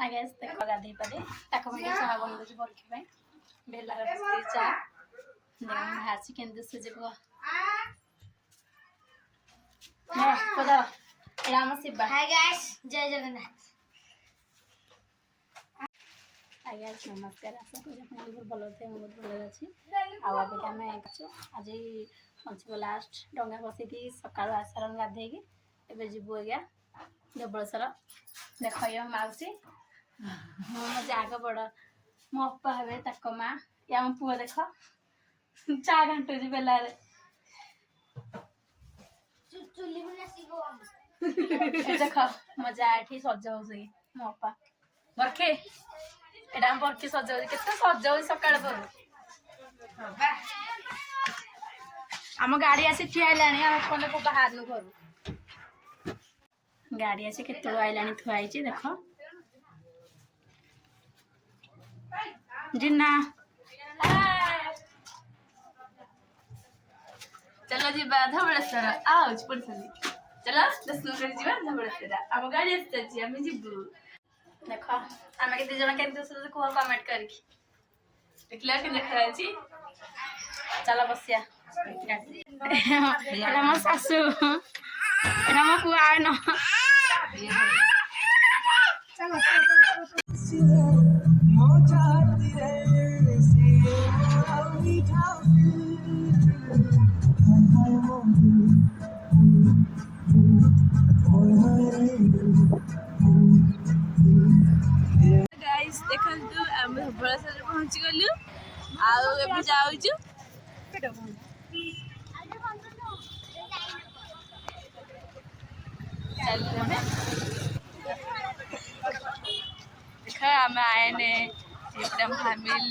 ଆଜ୍ଞା ଦେଖ ଗାଧେଇ ପାଧେଇ ତାକୁ ମୁଁ ଚାହା ବନଉଛି ପରୀକ୍ଷା ପାଇଁ ବେଲାରେ ବସିକି ଚା ବାହାରିଛି କେମିତି ସୁଯିବ ଏଇଟା ଆମ ଶିବା। ହାଇ ଗାଇସ୍ ଜୟ ଜଗନ୍ନାଥ। ଆଜ୍ଞା ନମସ୍କାର ଆଶା କରୁଛି ଆପଣ ବହୁତ ଭଲ ଥିବେ ମୁଁ ବହୁତ ଭଲରେ ଅଛି। ଆଉ ଅବିକା ଆମେ ଆସିଛୁ ଆଜି ପଞ୍ଚମ ଲାଷ୍ଟ ଡଙ୍ଗା ବସିକି ସକାଳୁ ଆସାର ଗାଧେଇକି ଏବେ ଯିବୁ ଆଜ୍ଞା ଧବଳେଶ୍ୱର। ଦେଖ ଇଏ ମାଉସୀ ମୋ ଜାଗ ବଡ଼ ମୋ ଅପା ହେବେ ତାଙ୍କ ମା ୟା ମୋ ପୁଅ ଦେଖ ଚା ଘାଣ୍ଟୁଛି ବେଲାରେ। ଦେଖ ମୋ ଯା ଏଠି ସଜ ହଉଛି ମୋ ଅପା ବରଖେ ଏଇଟା ଆମ ବରଖି ସଜ ହଉଛି କେତେ ସଜ ହଉଛି ସକାଳେ ପରୁ। ଆମ ଗାଡି ଆସି ଠିଆ ହେଲାଣି ଆମେ ଫୋନରେ ବାହାରନୁ ଘରୁ ଗାଡି ଆସି କେତେବେଳୁ ଆଇଲାଣି ଥୁଆ ହେଇଛି ଦେଖ ଜିନା चलो जी धवलेश्वर आज पड़ती चलो दर्शन कर धवलेश्वर आम गाड़ी आसी आम जीवु देख आम के जन के कह कमेंट कर देखा चलो बसिया मो सासू मो पुआ न देखु आम धवलेश्वर पहुँची गलु आउ जाऊचु देख आम आएने फैमिल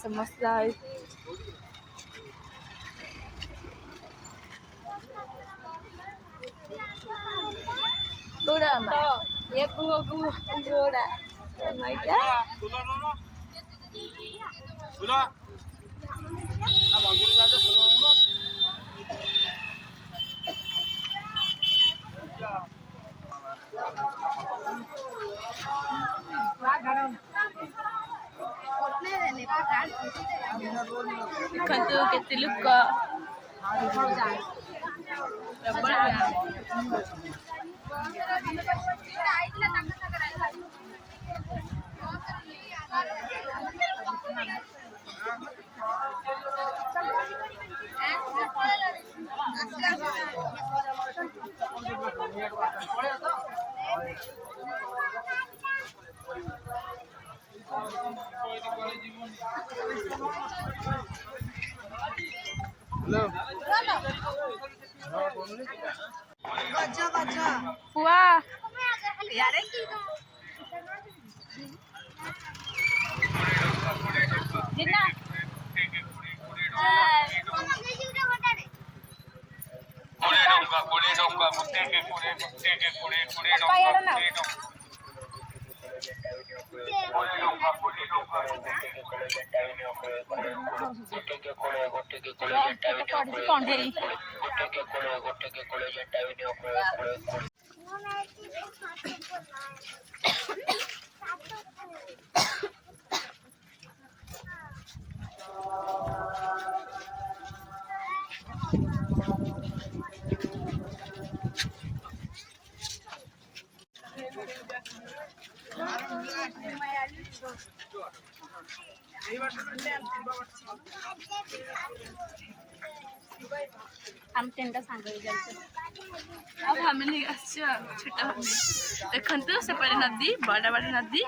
समस्त गोड़ा ये पुआ गोड़ा देखु केते लोक पुआ यारे जिन्ना हम तीन सांग फैमिली छोटा देखु सेपटे नदी बड़ा बड़ा नदी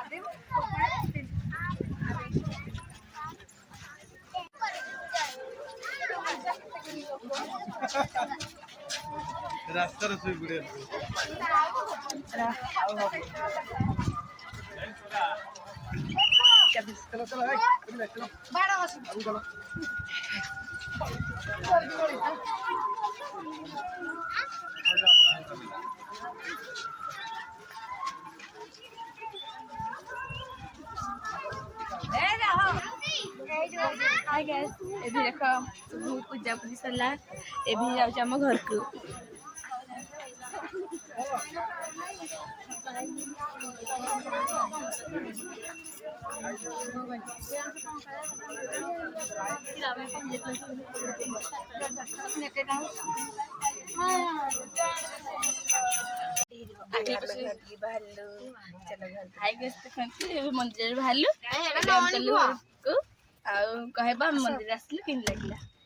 रास्ता हाय गाइस एभी देख पूजा पूजी सरला एभी जाउछ हम घर को मंदिर बाहर कहवा मंदिर आसलु कि लगे